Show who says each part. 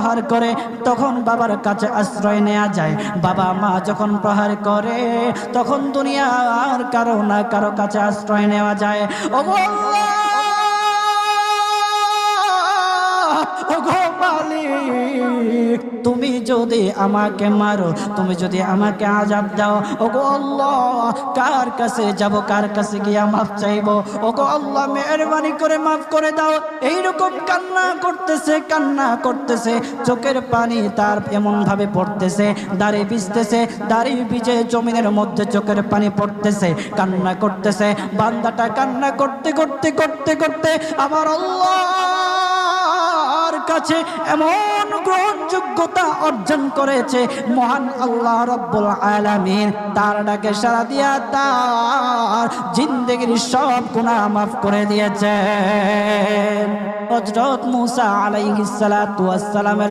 Speaker 1: প্রহার করে তখন বাবার কাছে আশ্রয় নেওয়া যায়। বাবা মা যখন প্রহার করে তখন দুনিয়ার কারো না কারো কাছে আশ্রয় নেওয়া যায়। ওগো আল্লাহ, ওগো মালিক, তুমি যদি আমাকে মারো, তুমি যদি আমাকে আযাব দাও, ওগো আল্লাহ কার কাছে যাব, কার কাছে গিয়া মাফ চাইবো? ওগো আল্লাহ মেহেরবানি করে মাফ করে দাও। এইরকম কান্না করতেছে, কান্না করতেছে, চোখের পানি তার এমন ভাবে পড়তেছে, দাড়ি ভিজতেছে, দাড়ি ভিজে জমিনের মধ্যে চোখের পানি পড়তেছে, কান্না করতেছে। বান্দাটা কান্না করতে করতে করতে করতে আমার আল্লাহর কাছে এমন গ্রহণযোগ্যতা অর্জন করেছে, মহান আল্লাহ রব্বুল আলামিন তার ডাকে সাড়া দিয়া তার জিন্দেগির সব গুনাহ মাফ করে দিয়েছেন। হযরত মূসা আলাইহিস সালাতু ওয়াস সালাম